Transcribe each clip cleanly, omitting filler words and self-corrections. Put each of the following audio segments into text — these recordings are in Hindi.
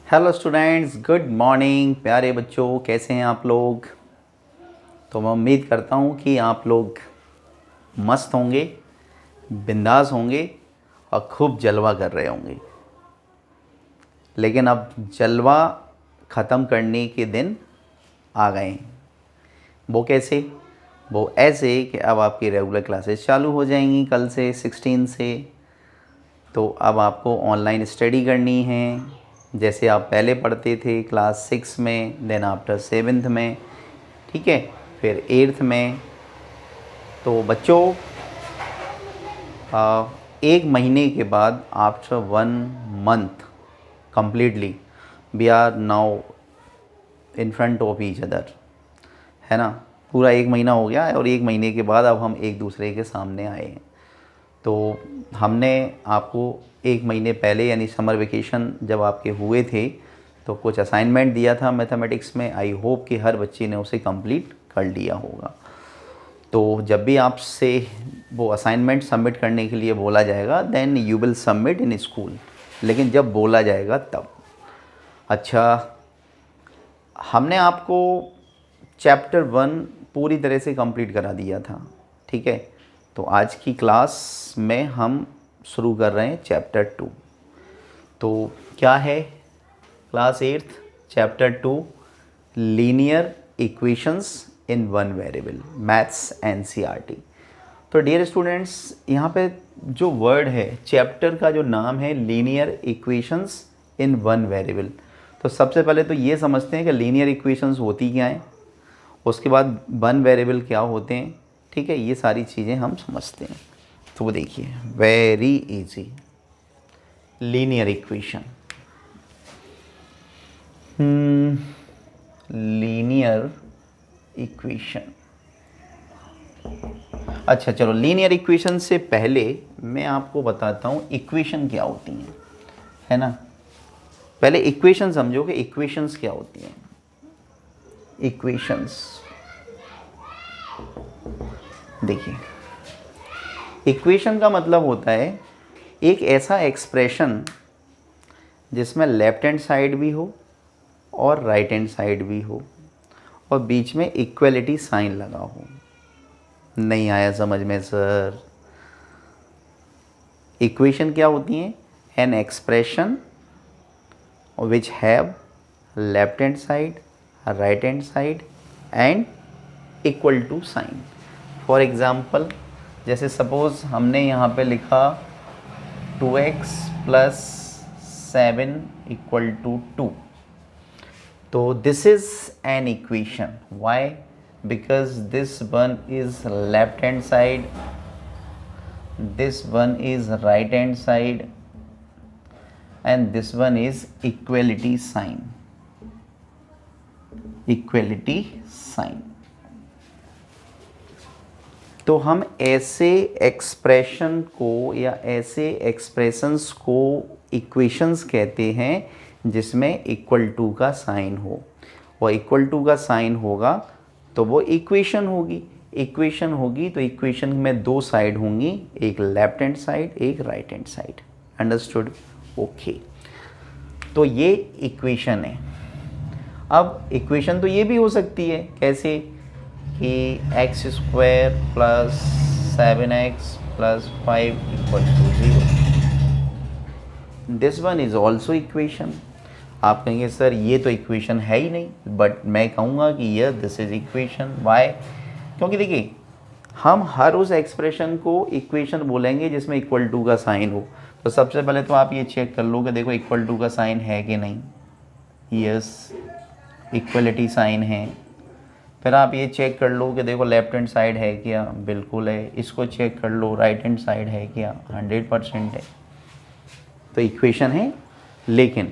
हेलो स्टूडेंट्स, गुड मॉर्निंग प्यारे बच्चों, कैसे हैं आप लोग। तो मैं उम्मीद करता हूँ कि आप लोग मस्त होंगे, बिंदास होंगे और खूब जलवा कर रहे होंगे। लेकिन अब जलवा ख़त्म करने के दिन आ गए हैं। वो कैसे? वो ऐसे कि अब आपकी रेगुलर क्लासेस चालू हो जाएंगी कल से 16 से। तो अब आपको ऑनलाइन स्टडी करनी है, जैसे आप पहले पढ़ते थे क्लास 6 में, देन आफ्टर 7th में, ठीक है, फिर 8th में। तो बच्चों एक महीने के बाद, after 1 month completely, we are now in front of each other, है ना। पूरा एक महीना हो गया है और एक महीने के बाद अब हम एक दूसरे के सामने आए हैं। तो हमने आपको एक महीने पहले यानी समर वेकेशन जब आपके हुए थे तो कुछ असाइनमेंट दिया था मैथमेटिक्स में। आई होप कि हर बच्चे ने उसे कंप्लीट कर लिया होगा। तो जब भी आपसे वो असाइनमेंट सबमिट करने के लिए बोला जाएगा, then you will submit in school. लेकिन जब बोला जाएगा तब। अच्छा, हमने आपको चैप्टर 1 पूरी तरह से कंप्लीट करा दिया था, ठीक है। तो आज की क्लास में हम शुरू कर रहे हैं चैप्टर 2। तो क्या है? Class 8th chapter 2, linear equations in one variable, maths NCERT. तो डियर स्टूडेंट्स, यहाँ पे जो वर्ड है, चैप्टर का जो नाम है linear equations in one variable. तो सबसे पहले तो ये समझते हैं कि लीनियर इक्वेशंस होती क्या हैं, उसके बाद वन वेरिएबल क्या होते हैं, ठीक है। ये सारी चीज़ें हम समझते हैं। तो वो देखिए, very easy. Linear equation, linear equation. अच्छा चलो, लीनियर इक्वेशन से पहले मैं आपको बताता हूँ इक्वेशन क्या होती हैं, है ना। पहले इक्वेशन समझो कि इक्वेशंस क्या होती हैं। इक्वेशंस देखिए, इक्वेशन का मतलब होता है एक ऐसा एक्सप्रेशन जिसमें लेफ्ट हैंड साइड भी हो और राइट हैंड साइड भी हो और बीच में इक्वलिटी साइन लगा हो। नहीं आया समझ में सर? इक्वेशन क्या होती हैं? An expression which have left hand side, right hand side and equal to sign. For example, जैसे सपोज़ हमने यहाँ पे लिखा 2x + 7 = 2। तो this is an equation. Why? Because this one is left hand side, this one is right hand side and this one is equality sign, equality sign। तो हम ऐसे एक्सप्रेशन को या ऐसे एक्सप्रेशंस को इक्वेशंस कहते हैं जिसमें इक्वल टू का साइन हो, और इक्वल टू का साइन होगा तो वो इक्वेशन होगी। इक्वेशन होगी तो इक्वेशन में दो साइड होंगी, एक लेफ्ट हैंड साइड, एक right hand side. Understood? Okay. तो ये इक्वेशन है। अब इक्वेशन तो ये भी हो सकती है, कैसे कि x² + 7x + 5 = 0। This one is also equation. आप कहेंगे सर ये तो इक्वेशन है ही नहीं, बट मैं कहूँगा कि यह दिस इज इक्वेशन। वाई? क्योंकि देखिए, हम हर उस एक्सप्रेशन को इक्वेशन बोलेंगे जिसमें इक्वल टू का साइन हो। तो सबसे पहले तो आप ये चेक कर लो कि देखो इक्वल टू का साइन है कि नहीं। यस, इक्वलिटी साइन है। फिर आप ये चेक कर लो कि देखो लेफ्ट हैंड साइड है क्या, बिल्कुल है। इसको चेक कर लो, राइट हैंड साइड है क्या, 100% है। तो इक्वेशन है। लेकिन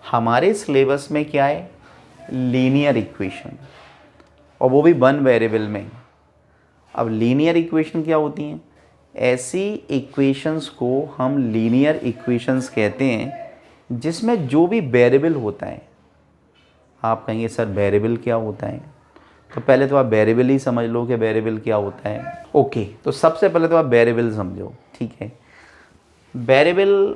हमारे सिलेबस में क्या है? लीनियर इक्वेशन, और वो भी वन वेरिएबल में। अब लीनियर इक्वेशन क्या होती हैं? ऐसी इक्वेशंस को हम लीनियर इक्वेशंस कहते हैं जिसमें जो भी वेरिएबल होता है। आप कहेंगे सर वेरिएबल क्या होता है? तो पहले तो आप वेरिएबल ही समझ लो कि वेरिएबल क्या होता है। ओके, तो सबसे पहले तो आप वेरिएबल समझो, ठीक है। वेरिएबल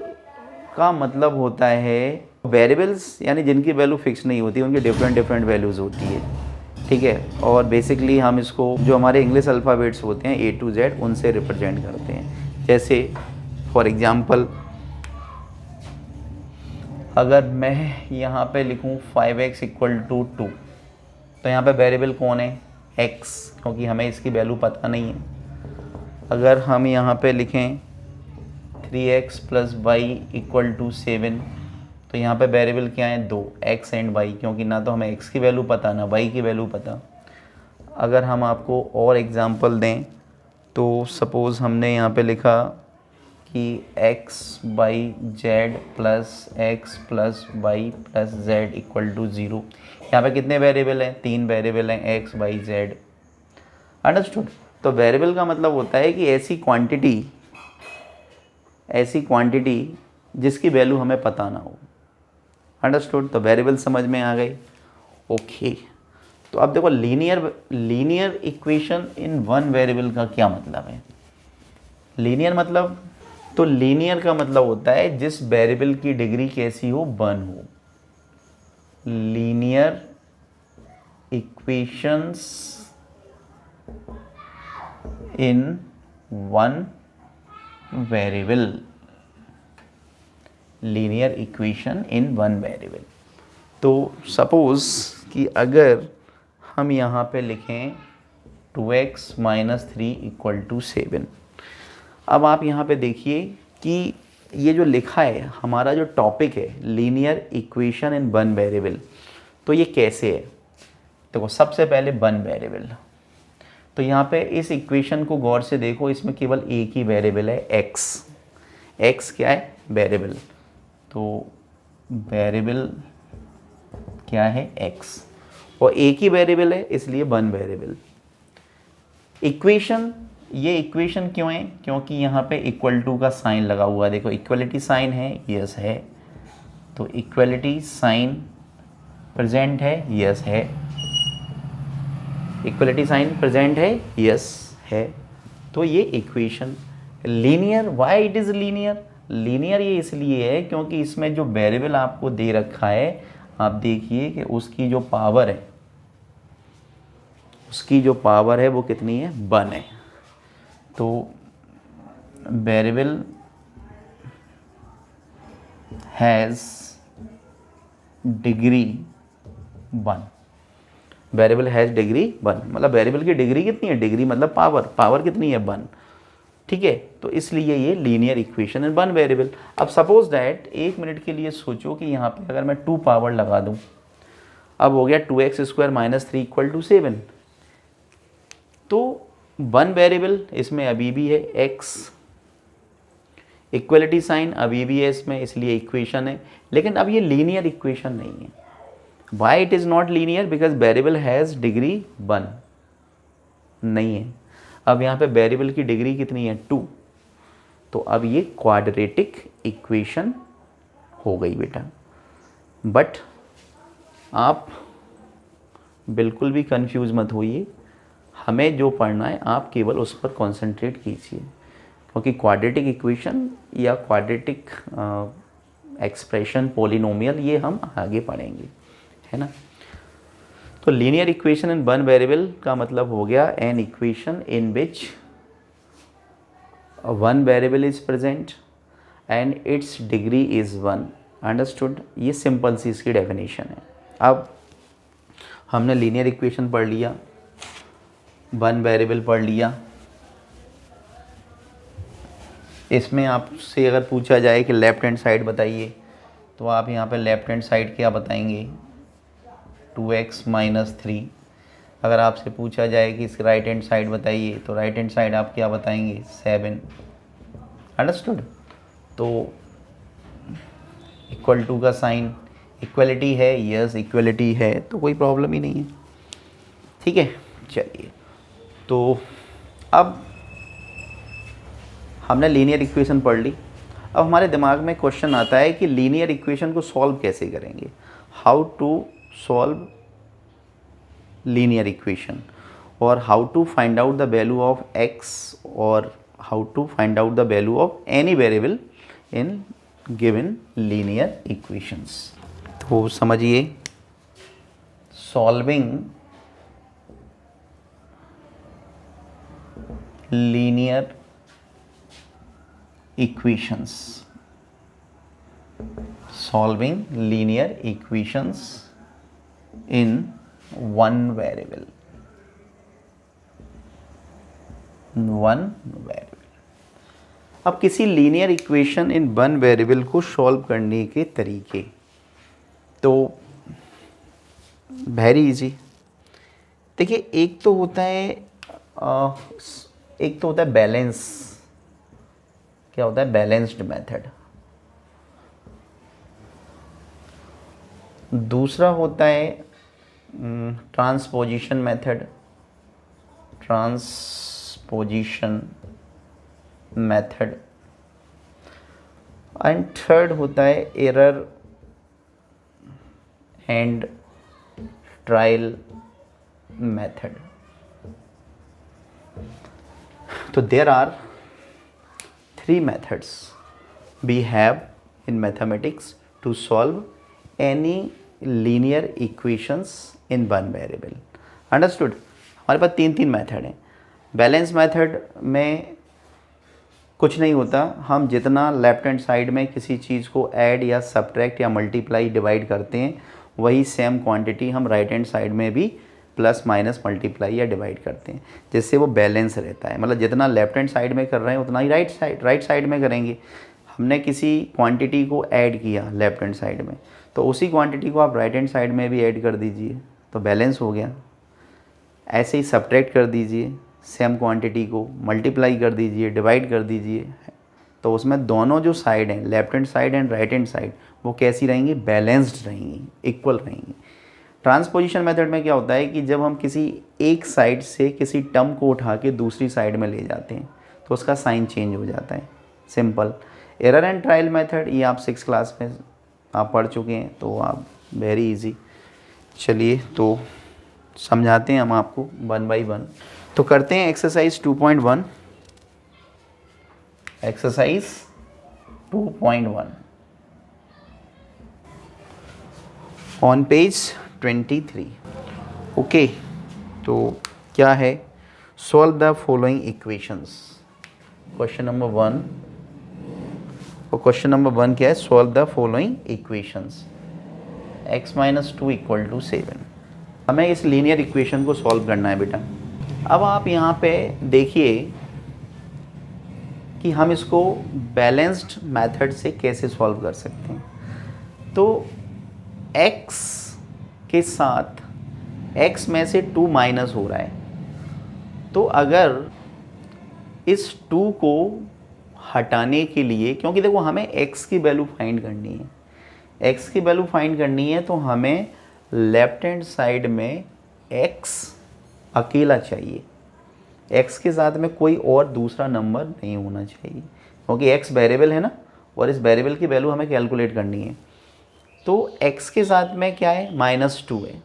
का मतलब होता है वेरिएबल्स यानी जिनकी वैल्यू फिक्स नहीं होती, उनकी डिफरेंट डिफरेंट वैल्यूज़ होती है, ठीक है। और बेसिकली हम इसको जो हमारे इंग्लिश अल्फ़ाबेट्स होते हैं A to Z उनसे रिप्रेजेंट करते हैं। जैसे फॉर एग्ज़ाम्पल अगर मैं यहाँ पे लिखूँ 5x = 2, तो यहाँ पे वेरिएबल कौन है? x, क्योंकि हमें इसकी वैल्यू पता नहीं है। अगर हम यहाँ पे लिखें 3x + y = 7, तो यहाँ पे वेरिएबल क्या है? 2, x एंड y, क्योंकि ना तो हमें x की वैल्यू पता ना y की वैल्यू पता। अगर हम आपको और एग्जांपल दें तो सपोज़ हमने यहाँ पे लिखा कि x by z + x + y + z = 0। यहाँ पे कितने वेरिएबल हैं? 3 वेरिएबल हैं, x y z। अंडरस्टूड? तो वेरिएबल का मतलब होता है कि ऐसी क्वांटिटी जिसकी वैल्यू हमें पता ना हो। अंडरस्टूड? तो वेरिएबल समझ में आ गई। ओके, तो अब देखो linear equation in one variable का क्या मतलब है? लीनियर मतलब, तो लीनियर का मतलब होता है जिस वेरिएबल की डिग्री कैसी हो? 1 हो। Linear equations in one variable, linear equation in one variable. तो सपोज़ कि अगर हम यहाँ पे लिखें 2x - 3 = 7। अब आप यहाँ पे देखिए कि ये जो लिखा है, हमारा जो टॉपिक है linear equation in one variable, तो ये कैसे है? देखो सबसे पहले वन वेरिएबल, तो यहाँ पे इस इक्वेशन को गौर से देखो, इसमें केवल एक ही वेरिएबल है x क्या है? वेरिएबल। तो वेरिएबल क्या है? x, और एक ही वेरिएबल है इसलिए वन वेरिएबल। इक्वेशन, ये इक्वेशन क्यों है? क्योंकि यहाँ पे = का साइन लगा हुआ है। देखो इक्वलिटी साइन है, यस है, तो इक्वलिटी साइन प्रेजेंट है, यस है, इक्वलिटी साइन प्रेजेंट है, यस है। तो ये equation linear. Why it is linear? Linear ये इसलिए है क्योंकि इसमें जो वेरिएबल आपको दे रखा है, आप देखिए कि उसकी जो पावर है वो कितनी है? 1 है। तो variable has degree 1, variable has degree 1, मतलब वेरिएबल की डिग्री कितनी है? डिग्री मतलब पावर कितनी है? 1, ठीक है। तो इसलिए ये linear equation in one variable. अब सपोज दैट, 1 मिनट के लिए सोचो कि यहाँ पे अगर मैं 2 पावर लगा दूँ, अब हो गया 2x² - 3 = 7। तो वन वेरिएबल इसमें अभी भी है x, इक्वलिटी साइन अभी भी है इसमें, इसलिए इक्वेशन है, लेकिन अब ये लीनियर इक्वेशन नहीं है। Why it is not linear? Because variable has degree 1 नहीं है। अब यहाँ पे वेरिएबल की डिग्री कितनी है? 2। तो अब ये क्वाड्रेटिक इक्वेशन हो गई बेटा। बट आप बिल्कुल भी कंफ्यूज मत होइए, हमें जो पढ़ना है आप केवल उस पर कंसंट्रेट कीजिए, क्योंकि क्वाड्रेटिक इक्वेशन या क्वाड्रेटिक एक्सप्रेशन, पॉलिनोमियल, ये हम आगे पढ़ेंगे, है ना। तो linear equation in one variable का मतलब हो गया an equation in which one variable is present and it's degree is 1। Understood? ये सिंपल सी इसकी डेफिनेशन है। अब हमने लीनियर इक्वेशन पढ़ लिया, वन वेरिएबल पढ़ लिया। इसमें आपसे अगर पूछा जाए कि लेफ़्ट हैंड साइड बताइए, तो आप यहाँ पे लेफ़्ट हैंड साइड क्या बताएंगे? 2x - 3। अगर आपसे पूछा जाए कि इसकी राइट हैंड साइड बताइए, तो राइट हैंड साइड आप क्या बताएंगे? 7। अंडरस्टूड? तो = का साइन, इक्वलिटी है, यस इक्वलिटी है, तो कोई प्रॉब्लम ही नहीं है, ठीक है। चलिए, तो अब हमने लीनियर इक्वेशन पढ़ ली। अब हमारे दिमाग में क्वेश्चन आता है कि लीनियर इक्वेशन को सॉल्व कैसे करेंगे? How to solve linear equation, और how to find out the value of x, और how to find out the value of any variable in given linear equations. तो समझिए, solving linear equations, solving linear equations in one variable, अब किसी linear equation in one variable को सॉल्व करने के तरीके, तो वेरी इजी। देखिए, एक तो होता है बैलेंस, क्या होता है, बैलेंस्ड मेथड। दूसरा होता है ट्रांसपोजिशन मेथड, एंड थर्ड होता है एरर एंड ट्रायल मेथड। तो there are three methods we have in mathematics to solve any linear equations in one variable. Understood? हमारे पास तीन मेथड हैं। बैलेंस मेथड में कुछ नहीं होता, हम जितना लेफ्ट हैंड साइड में किसी चीज़ को ऐड या सब्ट्रैक्ट या मल्टीप्लाई डिवाइड करते हैं, वही सेम क्वांटिटी हम राइट हैंड साइड में भी प्लस माइनस मल्टीप्लाई या डिवाइड करते हैं, जिससे वो बैलेंस रहता है। मतलब जितना लेफ्ट हैंड साइड में कर रहे हैं उतना ही राइट साइड में करेंगे। हमने किसी क्वांटिटी को ऐड किया लेफ्ट हैंड साइड में, तो उसी क्वांटिटी को आप राइट हैंड साइड में भी ऐड कर दीजिए, तो बैलेंस हो गया। ऐसे ही सब्ट्रैक्ट कर दीजिए, सेम क्वांटिटी को मल्टीप्लाई कर दीजिए, डिवाइड कर दीजिए, तो उसमें दोनों जो साइड हैं, left hand side and right hand side, वो कैसी रहेंगी, बैलेंस्ड रहेंगी, इक्वल रहेंगी। ट्रांसपोजिशन मेथड में क्या होता है कि जब हम किसी एक साइड से किसी टर्म को उठा के दूसरी साइड में ले जाते हैं, तो उसका साइन चेंज हो जाता है, simple. Error and trial method, ये आप 6th क्लास में आप पढ़ चुके हैं, तो आप वेरी इजी। चलिए तो समझाते हैं हम आपको 1 by 1। तो करते हैं exercise 2.1। Exercise 2.1 on page 23। Okay, तो क्या है, solve the following equations. Question number 1, और क्वेश्चन नंबर 1 क्या है, solve the following equations. x - 2 = 7। हमें इस लीनियर इक्वेशन को सॉल्व करना है बेटा। अब आप यहाँ पे देखिए कि हम इसको बैलेंस्ड मेथड से कैसे सॉल्व कर सकते हैं। तो x के साथ x में से 2 माइनस हो रहा है, तो अगर इस 2 को हटाने के लिए, क्योंकि देखो हमें x की वैल्यू फाइंड करनी है, x की वैल्यू फाइंड करनी है, तो हमें लेफ्ट हैंड साइड में x अकेला चाहिए, x के साथ में कोई और दूसरा नंबर नहीं होना चाहिए, क्योंकि x वेरिएबल है ना, और इस वेरिएबल की वैल्यू हमें कैलकुलेट करनी है। तो x के साथ में क्या है, -2 है।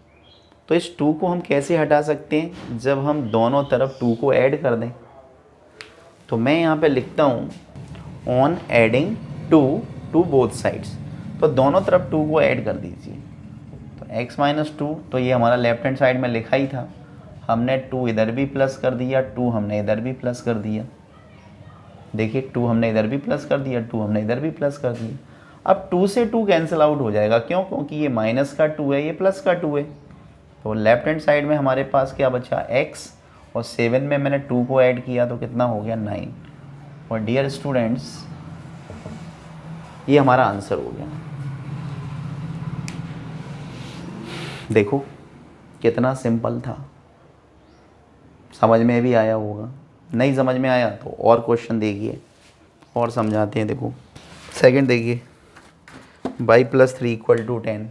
तो इस 2 को हम कैसे हटा सकते हैं, जब हम दोनों तरफ 2 को ऐड कर दें। तो मैं यहाँ पे लिखता हूँ on adding 2 to both sides, तो दोनों तरफ 2 को ऐड कर दीजिए। तो x - 2, तो ये हमारा लेफ्ट हैंड साइड में लिखा ही था, हमने 2 इधर भी प्लस कर दिया, 2 हमने इधर भी प्लस कर दिया। देखिए 2 हमने इधर भी प्लस कर दिया, 2 हमने इधर भी प्लस कर दिया। अब 2 से 2 कैंसिल आउट हो जाएगा, क्यों, क्योंकि ये माइनस का 2 है, ये प्लस का 2 है। तो लेफ्ट हैंड साइड में हमारे पास क्या बचा, x, और 7 में मैंने 2 को ऐड किया, तो कितना हो गया, 9। और डियर स्टूडेंट्स, ये हमारा आंसर हो गया। देखो कितना सिंपल था, समझ में भी आया होगा। नहीं समझ में आया तो और क्वेश्चन देखिए और समझाते हैं। देखो सेकंड देखिए, y + 3 = 10,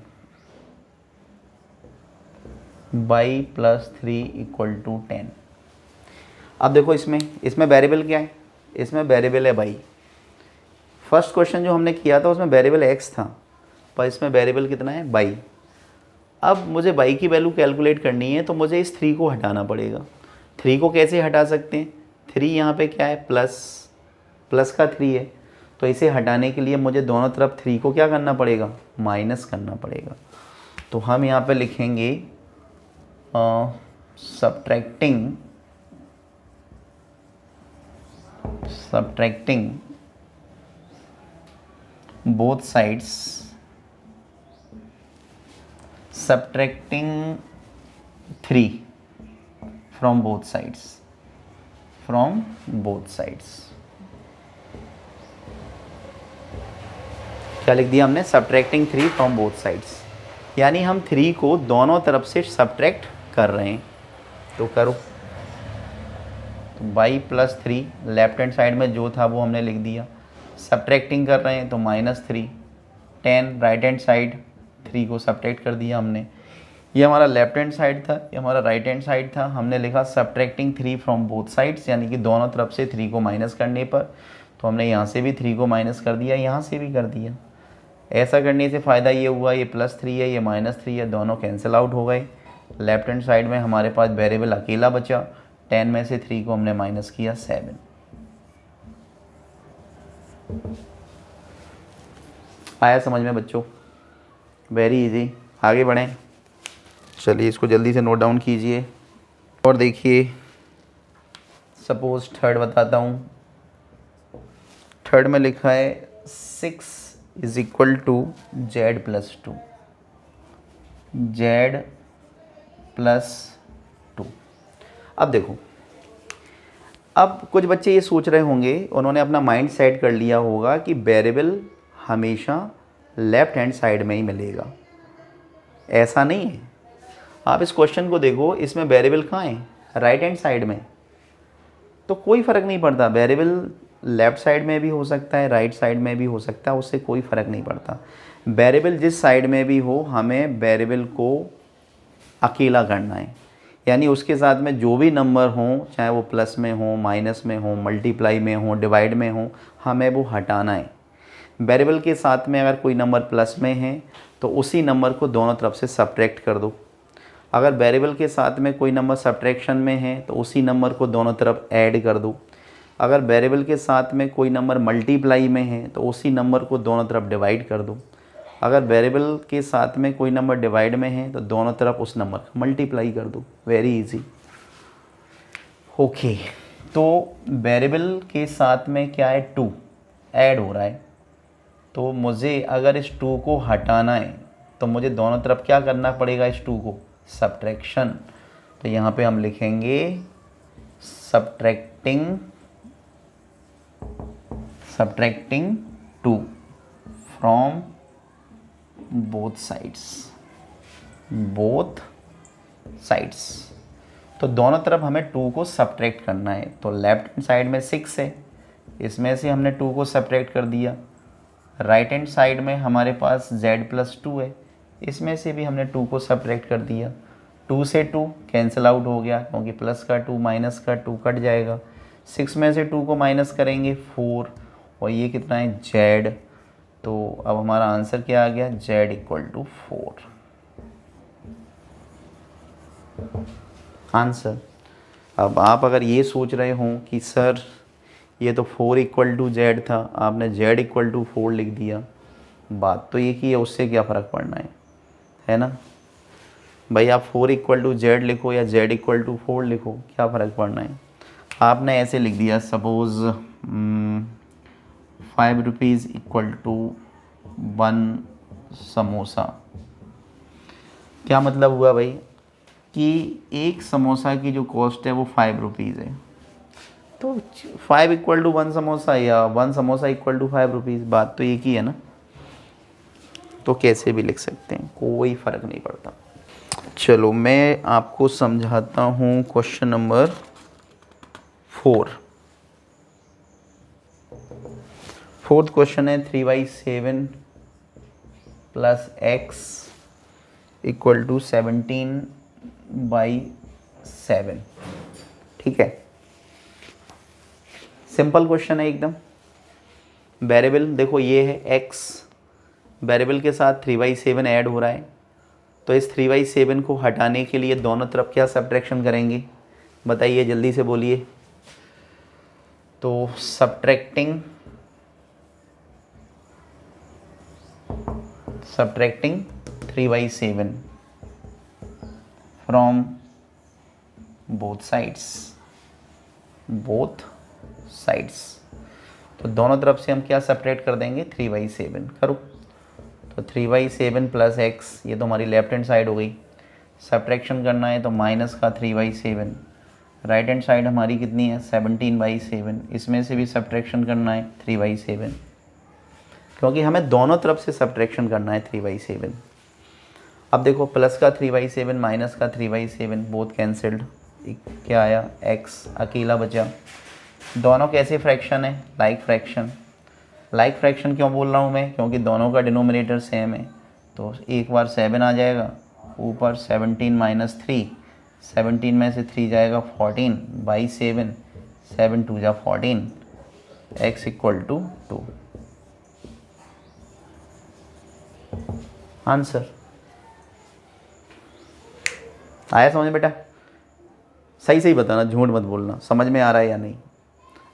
y + 3 = 10। अब देखो इसमें वेरिएबल क्या है, इसमें वेरिएबल है y। फर्स्ट क्वेश्चन जो हमने किया था उसमें वेरिएबल x था, पर इसमें वेरिएबल कितना है, y। अब मुझे y की वैल्यू कैलकुलेट करनी है, तो मुझे इस 3 को हटाना पड़ेगा। 3 को कैसे हटा सकते हैं, 3 यहाँ पे क्या है, प्लस का 3 है, तो इसे हटाने के लिए मुझे दोनों तरफ 3 को क्या करना पड़ेगा, माइनस करना पड़ेगा। तो हम यहाँ पे लिखेंगे subtracting both sides, subtracting 3 from both sides। क्या लिख दिया हमने, subtracting 3 from both sides, यानी हम 3 को दोनों तरफ से सब्ट्रैक्ट कर रहे हैं। तो करो, तो y plus 3 left hand side में जो था वो हमने लिख दिया, सब्ट्रैक्टिंग कर रहे हैं तो -3, 10 राइट हैंड साइड 3 को सब्ट्रैक्ट कर दिया हमने। ये हमारा लेफ्ट हैंड साइड था, ये हमारा राइट हैंड साइड था, हमने लिखा सब्ट्रैक्टिंग 3 फ्रॉम बोथ साइड्स, यानी कि दोनों तरफ से 3 को माइनस करने पर। तो हमने यहाँ से भी 3 को माइनस कर दिया, यहाँ से भी कर दिया। ऐसा करने से फ़ायदा ये हुआ, ये +3 है, ये -3 है, दोनों कैंसिल आउट हो गए। लेफ्ट हैंड साइड में हमारे पास वेरिएबल अकेला बचा, 10 में से 3 को हमने माइनस किया 7। आया समझ में बच्चों, वेरी इजी। आगे बढ़ें, चलिए इसको जल्दी से नोट डाउन कीजिए और देखिए। सपोज थर्ड बताता हूँ, थर्ड में लिखा है 6 is equal to z plus 2, z plus 2। अब देखो, अब कुछ बच्चे ये सोच रहे होंगे, उन्होंने अपना माइंड सेट कर लिया होगा कि वेरिएबल हमेशा लेफ्ट हैंड साइड में ही मिलेगा। ऐसा नहीं है। आप इस क्वेश्चन को देखो, इसमें वेरिएबल कहाँ है, राइट हैंड साइड में। तो कोई फ़र्क नहीं पड़ता, वेरिएबल लेफ़्ट साइड में भी हो सकता है, राइट साइड में भी हो सकता है, उससे कोई फ़र्क नहीं पड़ता। वेरिएबल जिस साइड में भी हो, हमें वेरिएबल को अकेला करना है, यानी उसके साथ में जो भी नंबर हों, चाहे वो प्लस में हो, माइनस में हो, मल्टीप्लाई में हो, डिवाइड में हो, हमें वो हटाना है। वेरिएबल के साथ में अगर कोई नंबर प्लस में है तो उसी नंबर को दोनों तरफ से सब्ट्रैक्ट कर दो। अगर वेरिएबल के साथ में कोई नंबर सब्ट्रैक्शन में है तो उसी नंबर को दोनों तरफ ऐड कर दो। अगर वेरिएबल के साथ में कोई नंबर मल्टीप्लाई में है तो उसी नंबर को दोनों तरफ डिवाइड कर दो। अगर वेरिएबल के साथ में कोई नंबर डिवाइड में है तो दोनों तरफ उस नंबर का मल्टीप्लाई कर दो। Very easy. ओके, तो वेरिएबल के साथ में क्या है, 2 ऐड हो रहा है। तो मुझे अगर इस 2 को हटाना है तो मुझे दोनों तरफ क्या करना पड़ेगा, इस 2 को सब्ट्रैक्शन। तो यहाँ पे हम लिखेंगे सब्ट्रैक्टिंग 2 फ्रॉम बोथ साइड्स। तो दोनों तरफ हमें 2 को सब्ट्रैक्ट करना है। तो लेफ्ट हैंड साइड में 6 है, इसमें से हमने 2 को सब्ट्रैक्ट कर दिया। राइट हैंड साइड में हमारे पास z प्लस 2 है, इसमें से भी हमने 2 को सब्ट्रैक्ट कर दिया। 2 से 2 कैंसिल आउट हो गया, क्योंकि प्लस का 2 माइनस का 2 कट जाएगा। 6 में से 2 को माइनस करेंगे 4, और ये कितना है, z। तो अब हमारा आंसर क्या आ गया, z इक्वल टू 4 आंसर। अब आप अगर ये सोच रहे हों कि सर ये तो 4 इक्वल टू z था, आपने z इक्वल टू 4 लिख दिया, बात तो ये की है, उससे क्या फ़र्क पड़ना है ना भाई। आप 4 इक्वल टू z लिखो या z इक्वल टू 4 लिखो, क्या फ़र्क पड़ना है। आपने ऐसे लिख दिया, suppose 5 rupees equal to 1 samosa. क्या मतलब हुआ भाई कि एक समोसा की जो कॉस्ट है वो 5 रुपीज़ है। तो 5 इक्वल टू 1 समोसा या 1 समोसा इक्वल टू 5 रुपीज़, बात तो एक ही है ना। तो कैसे भी लिख सकते हैं, कोई फ़र्क नहीं पड़ता। चलो मैं आपको समझाता हूँ क्वेश्चन नंबर 4। फोर्थ क्वेश्चन है 3/7 प्लस x इक्वल टू 17/7। ठीक है, सिंपल क्वेश्चन है एकदम। वेरिएबल देखो ये है x, वेरिएबल के साथ 3/7 ऐड हो रहा है। तो इस 3/7 को हटाने के लिए दोनों तरफ क्या सब्ट्रैक्शन करेंगे, बताइए जल्दी से बोलिए। तो subtracting subtracting 3/7 from both sides. तो दोनों तरफ से हम क्या सब्ट्रैक्ट कर देंगे, 3/7 करो। तो 3/7 प्लस एक्स, ये तो हमारी लेफ्ट हैंड साइड हो गई। सब्ट्रैक्शन करना है तो माइनस का 3/7, राइट हैंड साइड हमारी कितनी है 17/7, इसमें से भी सब्ट्रैक्शन करना है 3/7, क्योंकि हमें दोनों तरफ से सब्ट्रैक्शन करना है 3/7। अब देखो प्लस का 3/7 माइनस का 3/7 बोथ कैंसिल्ड, क्या आया x अकेला बचा। दोनों कैसे फ्रैक्शन है, लाइक फ्रैक्शन। लाइक फ्रैक्शन क्यों बोल रहा हूँ मैं, क्योंकि दोनों का डिनोमिनेटर सेम है। तो एक बार 7 आ जाएगा, ऊपर 17 माइनस 3, 17 में से 3 जाएगा 14/7, 7 2 जा 14, x इक्वल टू 2। आंसर आया समझ में बेटा? सही सही बताना, झूठ मत बोलना, समझ में आ रहा है या नहीं।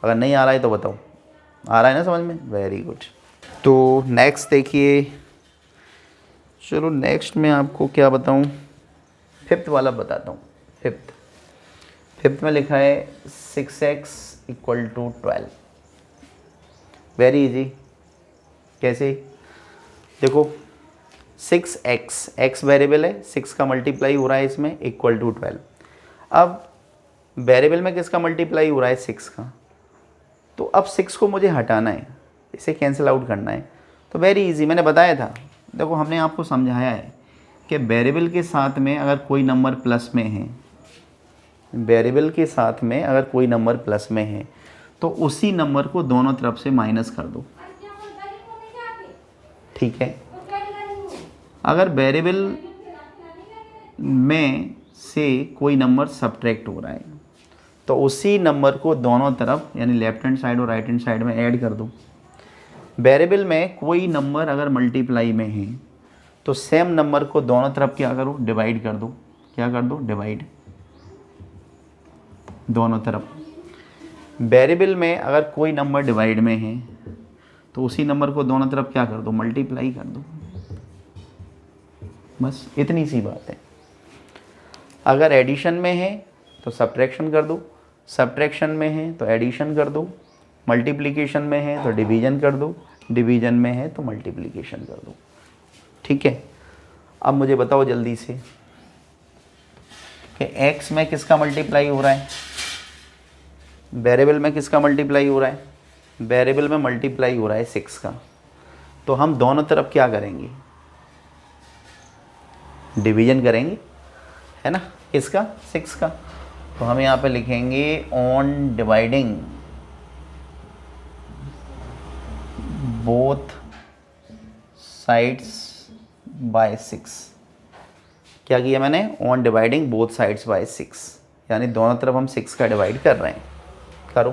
अगर नहीं आ रहा है तो बताओ, आ रहा है ना समझ में, वेरी गुड। तो नेक्स्ट देखिए, चलो नेक्स्ट में आपको क्या बताऊं, फिफ्थ वाला बताता हूँ। फिफ्थ में लिखा है 6x equal to 12। Very easy. कैसे, देखो 6x, x वेरिएबल है, 6 का मल्टीप्लाई हो रहा है इसमें, इक्वल टू 12। अब वेरिएबल में किसका मल्टीप्लाई हो रहा है, 6 का। तो अब 6 को मुझे हटाना है, इसे कैंसिल आउट करना है। तो वेरी इजी, मैंने बताया था, देखो हमने आपको समझाया है कि वेरिएबल के साथ में अगर कोई नंबर प्लस में है, वेरिएबल के साथ में अगर कोई नंबर प्लस में है तो उसी नंबर को दोनों तरफ से माइनस कर दो, ठीक है। अगर वेरिएबल में से कोई नंबर सब्ट्रैक्ट हो रहा है तो उसी नंबर को दोनों तरफ यानी लेफ्ट हैंड साइड और राइट हैंड साइड में ऐड कर दो। वेरिएबल में कोई नंबर अगर मल्टीप्लाई में है तो सेम नंबर को दोनों तरफ क्या करो, डिवाइड कर दो। क्या कर दो, डिवाइड, दोनों तरफ। वेरिएबल में अगर कोई नंबर डिवाइड में है तो उसी नंबर को दोनों तरफ क्या कर दो, मल्टीप्लाई कर दो। बस इतनी सी बात है। अगर एडिशन में है तो सब्ट्रैक्शन कर दो, सब्ट्रैक्शन में है तो एडिशन कर दो, मल्टीप्लिकेशन में है तो डिवीजन कर दो, डिवीजन में है तो मल्टीप्लिकेशन कर दो, ठीक है। अब मुझे बताओ जल्दी से कि x में किसका मल्टीप्लाई हो रहा है, वेरिएबल में किसका मल्टीप्लाई हो रहा है, वेरिएबल में मल्टीप्लाई हो रहा है 6 का। तो हम दोनों तरफ क्या करेंगे, डिवीजन करेंगे, है ना, किसका, 6 का। तो हम यहाँ पे लिखेंगे on dividing both sides by 6। क्या किया मैंने, on dividing both sides by 6, यानी दोनों तरफ हम 6 का डिवाइड कर रहे हैं। करो,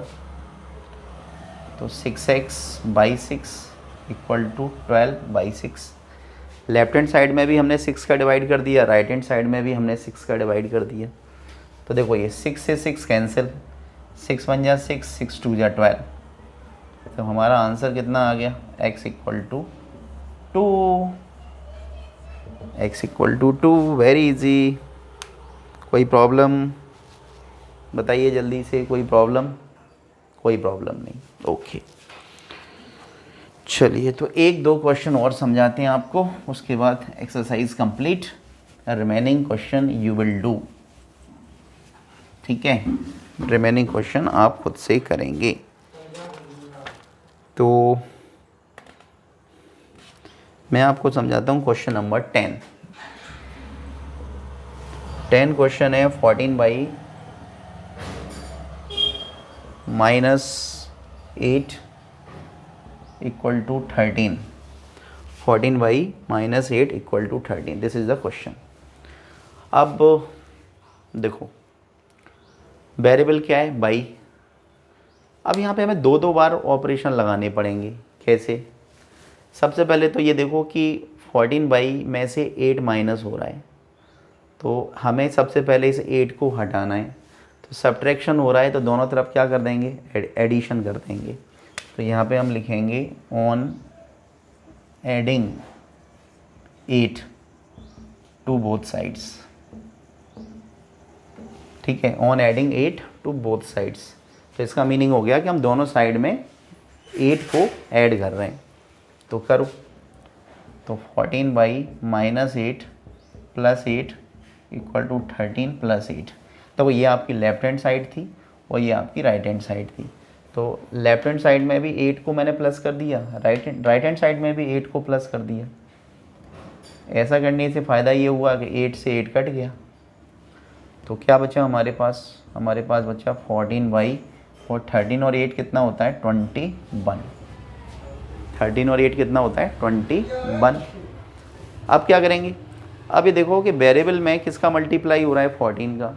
तो 6x/6 equal to 12/6। Left hand side में भी हमने 6 का डिवाइड कर दिया, राइट हैंड साइड में भी हमने 6 का डिवाइड कर दिया। तो देखो ये 6 से 6 कैंसिल, 6 1 जा 6, 6 2 जा 12। तो हमारा आंसर कितना आ गया, x equal to 2। x equal to 2, very easy. कोई प्रॉब्लम बताइए जल्दी से, कोई प्रॉब्लम? कोई प्रॉब्लम नहीं, ओके। चलिए तो एक दो क्वेश्चन और समझाते हैं आपको, उसके बाद exercise complete. Remaining question you will do, ठीक है। रिमेनिंग क्वेश्चन आप खुद से करेंगे। तो मैं आपको समझाता हूँ क्वेश्चन नंबर 10 क्वेश्चन है 14/-8 equal to 13। 14/-8 equal to 13, this is the question. अब देखो वेरिएबल क्या है, बाई। अब यहाँ पे हमें दो बार ऑपरेशन लगाने पड़ेंगे। कैसे, सबसे पहले तो ये देखो कि 14 में से 8 माइनस हो रहा है, तो हमें सबसे पहले इस 8 को हटाना है। तो सब्ट्रैक्शन हो रहा है तो दोनों तरफ क्या कर देंगे, एडिशन कर देंगे। तो यहाँ पे हम लिखेंगे on adding 8 to both sides, ठीक है, on adding 8 to both sides. तो इसका मीनिंग हो गया कि हम दोनों साइड में 8 को ऐड कर रहे हैं। तो करो, तो 14/-8 + 8 = 13 + 8। तो ये आपकी लेफ्ट हैंड साइड थी और ये आपकी राइट हैंड साइड थी। तो लेफ्ट हैंड साइड में भी 8 को मैंने प्लस कर दिया, राइट हैंड साइड में भी 8 को प्लस कर दिया। ऐसा करने से फ़ायदा ये हुआ कि 8 से 8 कट गया। तो क्या बचा हमारे पास बचा 14 और 13 और 8 कितना होता है 21। 13 और 8 कितना होता है 21। अब क्या करेंगे, अब ये देखो कि वेरिएबल में किसका मल्टीप्लाई हो रहा है 14 का,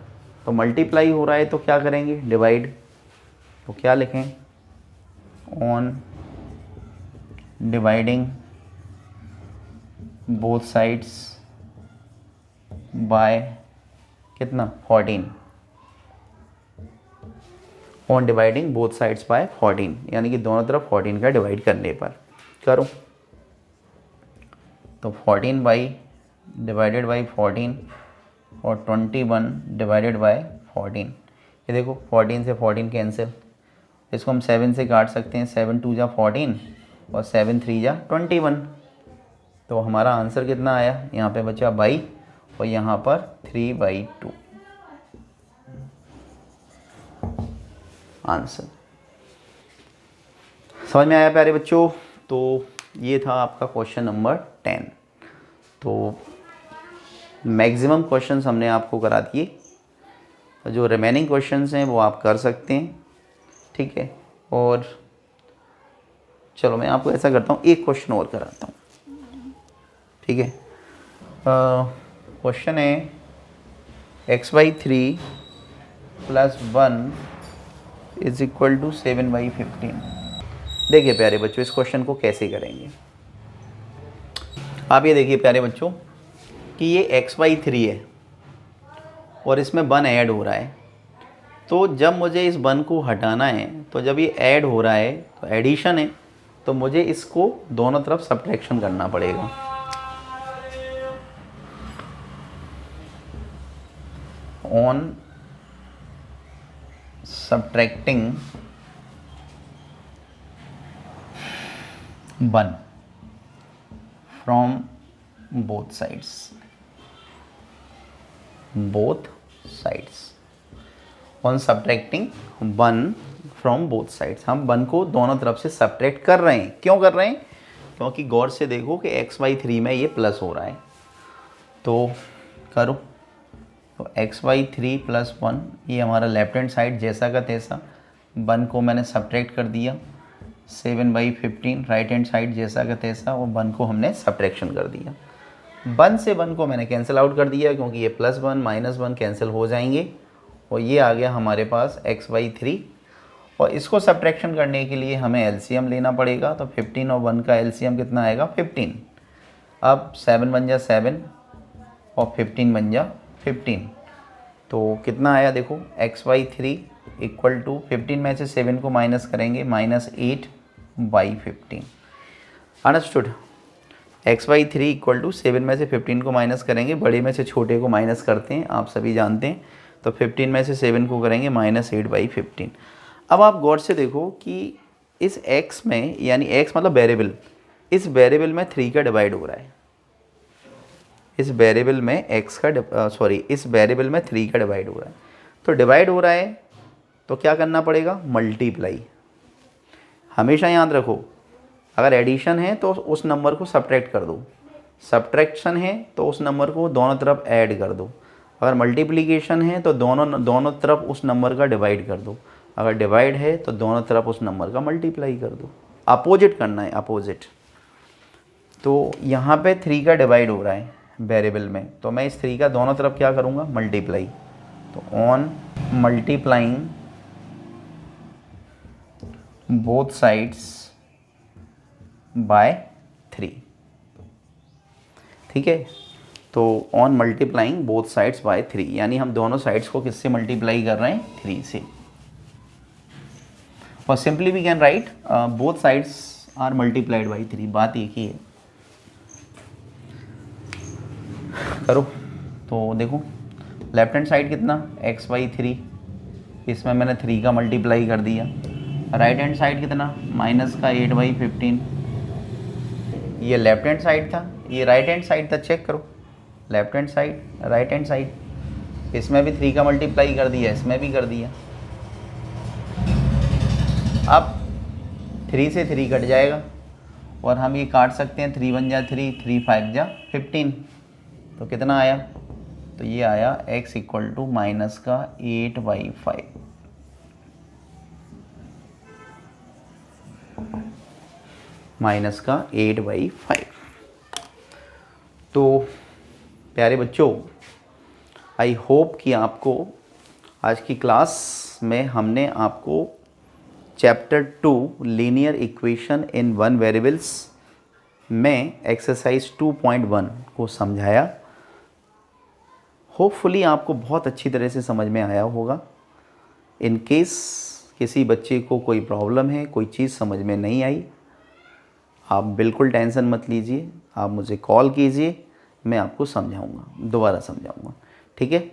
तो मल्टीप्लाई हो रहा है तो क्या करेंगे डिवाइड। तो क्या लिखें, on dividing both sides by कितना 14, on dividing both sides by 14, यानी कि दोनों तरफ 14 का डिवाइड करने पर। करो, तो 14/14 और 21/14। ये देखो 14 से 14 कैंसिल, इसको हम 7 से काट सकते हैं, 7 2 जा 14 और 7 3 जा 21। तो हमारा आंसर कितना आया, यहाँ पे बचा 22 और यहाँ पर 3/2 आंसर। समझ में आया प्यारे बच्चों। तो ये था आपका क्वेश्चन नंबर 10। तो मैक्सिमम क्वेश्चंस हमने आपको करा दिए, जो रिमेनिंग क्वेश्चंस हैं वो आप कर सकते हैं, ठीक है। और चलो मैं आपको ऐसा करता हूँ, एक क्वेश्चन और कराता हूँ, ठीक है। क्वेश्चन है x/3 + 1 = 7/15। देखिए प्यारे बच्चों, इस क्वेश्चन को कैसे करेंगे। आप ये देखिए प्यारे बच्चों कि ये x/3 है और इसमें 1 ऐड हो रहा है। तो जब मुझे इस 1 को हटाना है, तो जब ये ऐड हो रहा है तो एडिशन है, तो मुझे इसको दोनों तरफ सब्ट्रैक्शन करना पड़ेगा। On subtracting 1 from both sides, on subtracting 1 from both sides. हम 1 को दोनों तरफ से सब्ट्रैक्ट कर रहे हैं। क्यों कर रहे हैं, क्योंकि गौर से देखो कि x/3 में ये प्लस हो रहा है। तो करो, तो x/3 + 1, ये हमारा लेफ्ट हैंड साइड जैसा का तैसा, 1 को मैंने सब्ट्रैक्ट कर दिया। 7/15 राइट हैंड साइड जैसा का तैसा, और 1 को हमने सब्ट्रैक्शन कर दिया। 1 से 1 को मैंने कैंसिल आउट कर दिया, क्योंकि ये +1 -1 कैंसिल हो जाएंगे, और ये आ गया हमारे पास x/3। और इसको सब्ट्रैक्शन करने के लिए हमें एलसीएम लेना पड़ेगा। तो 15 और 1 का एलसीएम कितना आएगा 15। अब 7 बन जा 7 और 15 बन जा 15। तो कितना आया देखो, x/3 = 15 में से 7 को माइनस करेंगे, -8/15। अंडरस्टूड। x/3 = 7 में से 15 को माइनस करेंगे, बड़े में से छोटे को माइनस करते हैं, आप सभी जानते हैं। तो 15 में से 7 को करेंगे -8/15। अब आप गौर से देखो कि इस x में, यानी x मतलब वेरिएबल, इस वेरिएबल में 3 का डिवाइड हो रहा है। इस वेरिएबल में इस वेरिएबल में 3 का डिवाइड हो रहा है। तो डिवाइड हो रहा है तो क्या करना पड़ेगा, मल्टीप्लाई। हमेशा याद रखो, अगर एडिशन है तो उस नंबर को सब्ट्रैक्ट कर दो, सब्ट्रैक्शन है तो उस नंबर को दोनों तरफ ऐड कर दो, अगर मल्टीप्लिकेशन है तो दोनों तरफ उस नंबर का डिवाइड कर दो, अगर डिवाइड है तो दोनों तरफ उस नंबर का मल्टीप्लाई कर दो। अपोजिट करना है, अपोजिट। तो यहाँ पे 3 का डिवाइड हो रहा है वेरिएबल में, तो मैं इस 3 का दोनों तरफ क्या करूँगा, मल्टीप्लाई। तो on multiplying both sides by 3, ठीक है। तो on multiplying both sides by 3, यानी हम दोनों साइड्स को किससे मल्टीप्लाई कर रहे हैं, 3 से। और simply we can write both sides are multiplied by 3, बात एक ही है। करो। तो देखो लेफ्ट हैंड साइड कितना x/3, इसमें मैंने 3 का मल्टीप्लाई कर दिया। राइट हैंड साइड कितना माइनस का 8/15, ये लेफ्ट हैंड साइड था, ये राइट हैंड साइड था। चेक करो left hand side right hand side, इसमें भी 3 का मल्टीप्लाई कर दिया, इसमें भी कर दिया। अब 3 से 3 कट जाएगा और हम ये काट सकते हैं, 3 1 जा 3, 3 5 जा 15, तो कितना आया, तो ये आया x इक्वल टू माइनस का 8/5। माइनस का 8/5। तो प्यारे बच्चों, आई होप कि आपको आज की क्लास में हमने आपको chapter 2 linear equation in one variables में एक्सरसाइज 2.1 को समझाया। होपफुली आपको बहुत अच्छी तरह से समझ में आया होगा। इन केस किसी बच्चे को कोई प्रॉब्लम है, कोई चीज़ समझ में नहीं आई, आप बिल्कुल टेंशन मत लीजिए, आप मुझे कॉल कीजिए, मैं आपको समझाऊंगा, दोबारा समझाऊंगा। ठीक है।